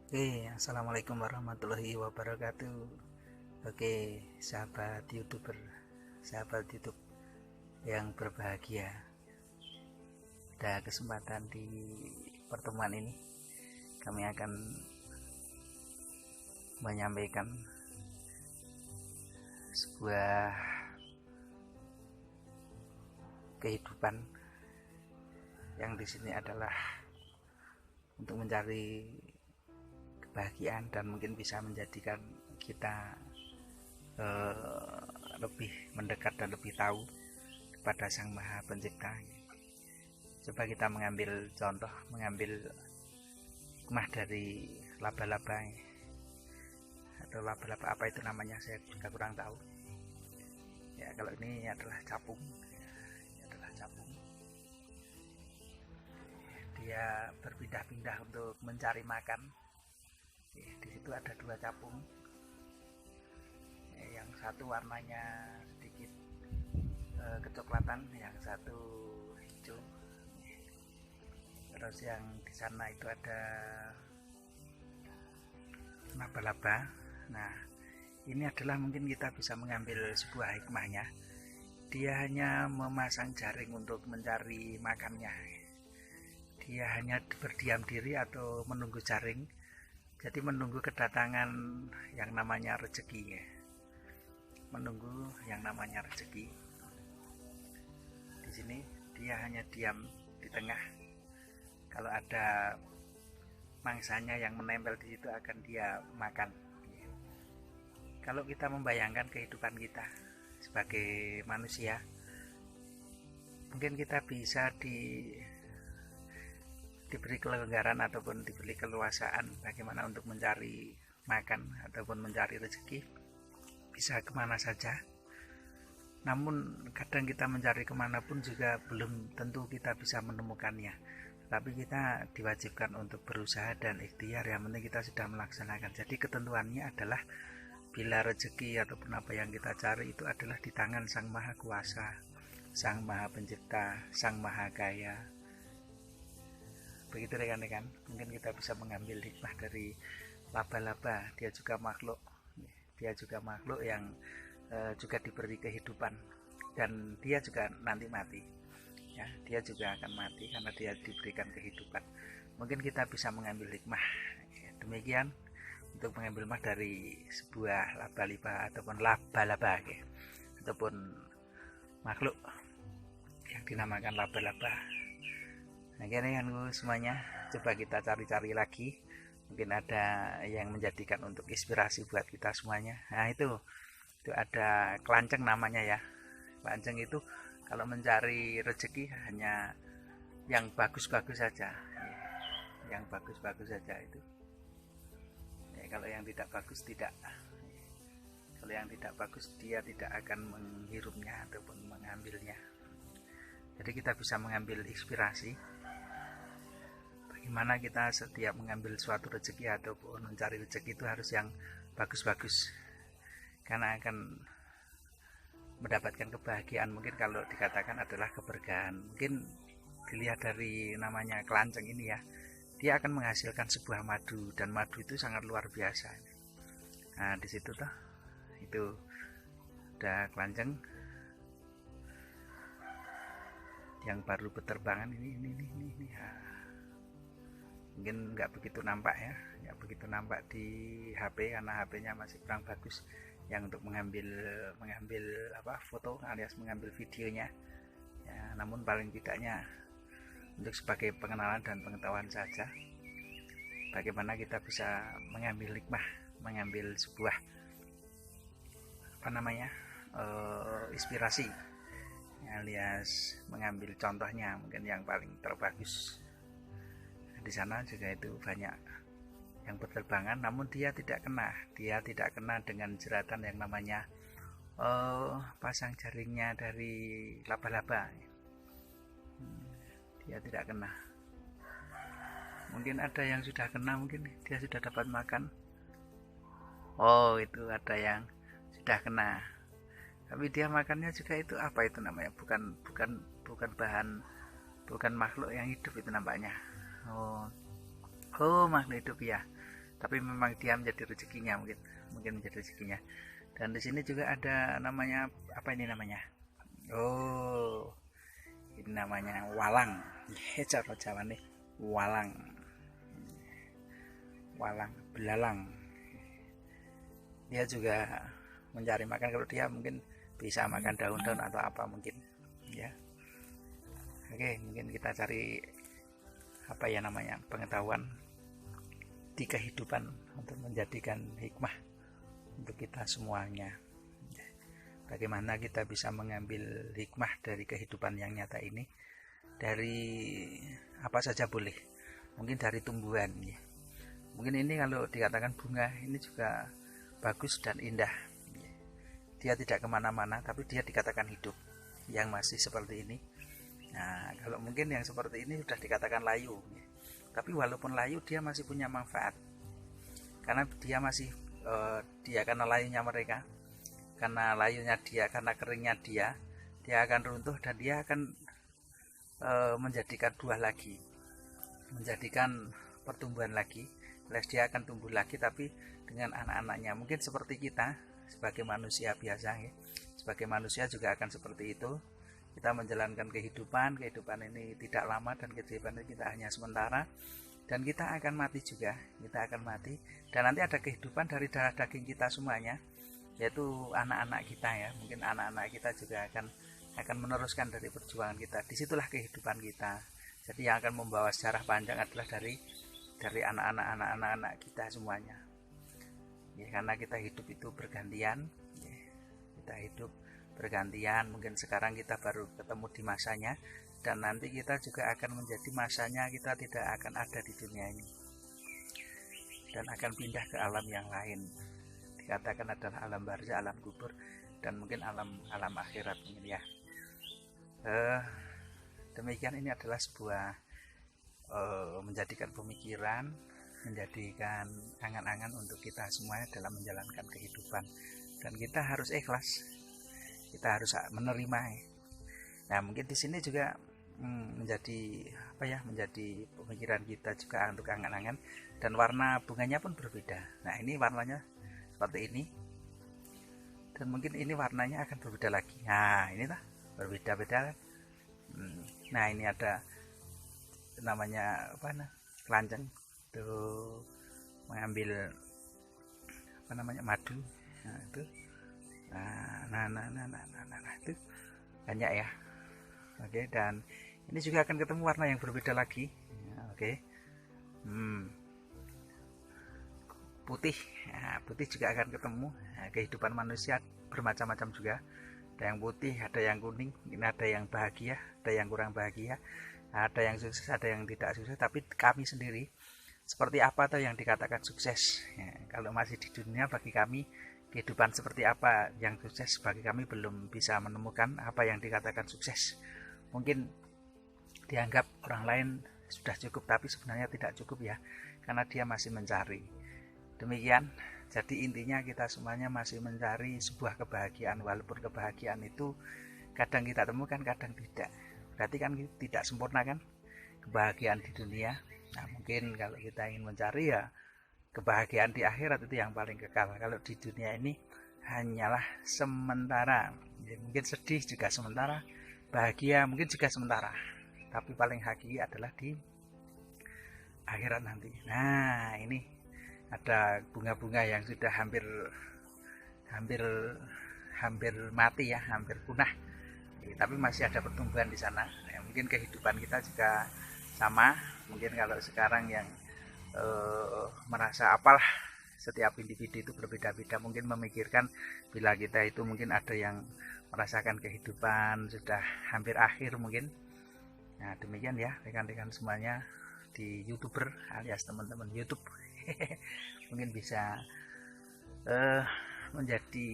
Assalamualaikum warahmatullahi wabarakatuh. Sahabat YouTuber, sahabat YouTube yang berbahagia. Pada kesempatan di pertemuan ini, kami akan menyampaikan sebuah kehidupan yang di sini adalah untuk mencari kebahagiaan dan mungkin bisa menjadikan kita lebih mendekat dan lebih tahu kepada Sang Maha Pencipta. Coba kita mengambil contoh, mengambil hikmah dari laba-laba atau laba-laba apa itu namanya, saya juga kurang tahu. Ya, kalau ini adalah capung. Ini adalah capung. Dia berpindah-pindah untuk mencari makan. Di situ ada dua capung. Yang satu warnanya sedikit kecoklatan, yang satu hijau. Terus yang di sana itu ada laba-laba. Nah, ini adalah mungkin kita bisa mengambil sebuah hikmahnya. Dia hanya memasang jaring untuk mencari makannya. Dia hanya berdiam diri atau menunggu jaring. Jadi menunggu kedatangan yang namanya rezeki. Menunggu yang namanya rezeki. Di sini dia hanya diam di tengah. Kalau ada mangsanya yang menempel di situ akan dia makan. Kalau kita membayangkan kehidupan kita sebagai manusia, mungkin kita bisa diberi kelonggaran ataupun diberi keluasaan bagaimana untuk mencari makan ataupun mencari rezeki, bisa kemana saja. Namun kadang kita mencari kemanapun juga belum tentu kita bisa menemukannya. Tapi kita diwajibkan untuk berusaha dan ikhtiar, yang penting kita sudah melaksanakan. Jadi ketentuannya adalah bila rezeki ataupun apa yang kita cari itu adalah di tangan Sang Maha Kuasa, Sang Maha Pencipta, Sang Maha Kaya. Begitu rekan-rekan, mungkin kita bisa mengambil hikmah dari laba-laba. Dia juga makhluk yang juga diberi kehidupan, dan dia juga nanti mati. Ya, dia juga akan mati karena dia diberikan kehidupan. Mungkin kita bisa mengambil hikmah. Demikian untuk mengambil hikmah dari sebuah laba-laba ataupun laba-laba, ataupun makhluk yang dinamakan laba-laba. Nah, kan semuanya, coba kita cari-cari lagi. Mungkin ada yang menjadikan untuk inspirasi buat kita semuanya. Nah, itu ada kelanceng namanya ya. Kelanceng itu kalau mencari rezeki hanya yang bagus-bagus saja. Yang bagus-bagus saja itu. Kalau yang tidak bagus tidak. Kalau yang tidak bagus dia tidak akan menghirupnya ataupun mengambilnya. Jadi kita bisa mengambil inspirasi bagaimana kita setiap mengambil suatu rezeki ataupun mencari rezeki itu harus yang bagus-bagus, karena akan mendapatkan kebahagiaan. Mungkin kalau dikatakan adalah keberkahan. Mungkin dilihat dari namanya kelanceng ini ya, dia akan menghasilkan sebuah madu, dan madu itu sangat luar biasa. Nah, di situ tuh itu ada kelanceng yang baru berterbangan ini. Mungkin nggak begitu nampak ya, nggak begitu nampak di HP karena HP-nya masih kurang bagus yang untuk mengambil foto alias mengambil videonya ya. Namun paling tidaknya untuk sebagai pengenalan dan pengetahuan saja, bagaimana kita bisa mengambil hikmah, mengambil sebuah inspirasi alias mengambil contohnya, mungkin yang paling terbagus. Di sana juga itu banyak yang berterbangan, namun dia tidak kena dengan jeratan yang namanya pasang jaringnya dari laba-laba. Dia tidak kena. Mungkin ada yang sudah kena, mungkin dia sudah dapat makan. Itu ada yang sudah kena, tapi dia makannya juga itu apa itu namanya, bukan bahan, bukan makhluk yang hidup itu nampaknya. Makhluk hidup ya. tapi memang dia menjadi rezekinya, mungkin menjadi rezekinya. Dan di sini juga ada namanya, apa ini namanya, oh ini namanya walang. Cara Jawa nih, walang, walang belalang. Dia juga mencari makan, kalau dia mungkin bisa makan daun-daun atau apa mungkin ya. Oke, mungkin kita cari apa ya namanya, pengetahuan di kehidupan untuk menjadikan hikmah untuk kita semuanya. Bagaimana kita bisa mengambil hikmah dari kehidupan yang nyata ini, dari apa saja boleh, mungkin dari tumbuhan ya. Mungkin ini kalau dikatakan bunga ini juga bagus dan indah, dia tidak kemana-mana tapi dia dikatakan hidup, yang masih seperti ini. Nah, kalau mungkin yang seperti ini sudah dikatakan layu, tapi walaupun layu dia masih punya manfaat, karena dia masih dia karena layunya mereka, karena layunya dia, karena keringnya dia akan runtuh dan dia akan menjadikan buah lagi, menjadikan pertumbuhan lagi, dia akan tumbuh lagi tapi dengan anak-anaknya. Mungkin seperti kita sebagai manusia biasa ya. Sebagai manusia juga akan seperti itu. Kita menjalankan kehidupan ini tidak lama, dan kehidupan kita hanya sementara, dan kita akan mati juga, kita akan mati, dan nanti ada kehidupan dari darah daging kita semuanya, yaitu anak-anak kita ya. Mungkin anak-anak kita juga akan meneruskan dari perjuangan kita. Disitulah kehidupan kita. Jadi yang akan membawa sejarah panjang adalah dari anak-anak kita semuanya ya, karena kita hidup itu bergantian ya. Kita hidup bergantian, mungkin sekarang kita baru ketemu di masanya, dan nanti kita juga akan menjadi masanya kita tidak akan ada di dunia ini dan akan pindah ke alam yang lain, dikatakan adalah alam barzah, alam kubur, dan mungkin alam akhirat mungkin ya. Demikian, ini adalah sebuah menjadikan pemikiran, menjadikan angan-angan untuk kita semuanya dalam menjalankan kehidupan, dan kita harus ikhlas, kita harus menerima. Nah, mungkin di sini juga menjadi apa ya, menjadi pemikiran kita juga untuk angan-angan, dan warna bunganya pun berbeda. Nah, ini warnanya seperti ini, dan mungkin ini warnanya akan berbeda lagi. Nah, ini lah berbeda-beda. Nah, ini ada namanya apa, keranjang tuh, mengambil apa namanya, madu. Nah, itu nah itu banyak ya. Oke, dan ini juga akan ketemu warna yang berbeda lagi ya. Oke, putih. Nah, putih juga akan ketemu. Nah, kehidupan manusia bermacam-macam juga, ada yang putih, ada yang kuning, ini ada yang bahagia, ada yang kurang bahagia, ada yang sukses, ada yang tidak sukses. Tapi kami sendiri seperti apa tuh yang dikatakan sukses ya, kalau masih di dunia, bagi kami kehidupan seperti apa yang sukses, bagi kami belum bisa menemukan apa yang dikatakan sukses. Mungkin dianggap orang lain sudah cukup, tapi sebenarnya tidak cukup ya, karena dia masih mencari. Demikian, jadi intinya kita semuanya masih mencari sebuah kebahagiaan, walaupun kebahagiaan itu kadang kita temukan, kadang tidak. Berarti kan tidak sempurna kan kebahagiaan di dunia. Nah, mungkin kalau kita ingin mencari ya kebahagiaan di akhirat, itu yang paling kekal. Kalau di dunia ini hanyalah sementara ya, mungkin sedih juga sementara, bahagia mungkin juga sementara, tapi paling hakiki adalah di akhirat nanti. Nah, ini ada bunga-bunga yang sudah hampir mati ya, hampir punah, tapi masih ada pertumbuhan di sana. Nah, mungkin kehidupan kita juga sama. Mungkin kalau sekarang yang merasa apalah, setiap individu itu berbeda-beda, mungkin memikirkan bila kita itu mungkin ada yang merasakan kehidupan sudah hampir akhir mungkin. Nah, demikian ya rekan-rekan semuanya di YouTuber alias teman-teman YouTube. Mungkin bisa menjadi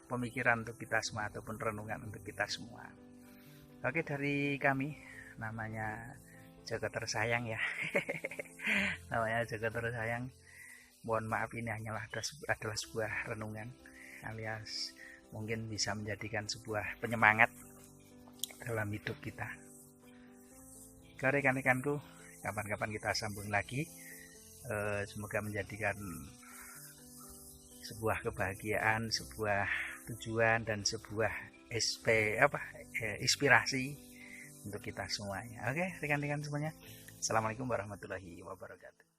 pemikiran untuk kita semua ataupun renungan untuk kita semua. Oke, dari kami namanya Jaga Tersayang ya. Namanya Jaga Tersayang. Mohon maaf, ini hanyalah adalah sebuah renungan, alias mungkin bisa menjadikan sebuah penyemangat dalam hidup kita. Ke rekan-rekanku, kapan-kapan kita sambung lagi. Semoga menjadikan sebuah kebahagiaan, sebuah tujuan, dan sebuah inspirasi untuk kita semuanya. Oke, rekan-rekan semuanya. Assalamualaikum warahmatullahi wabarakatuh.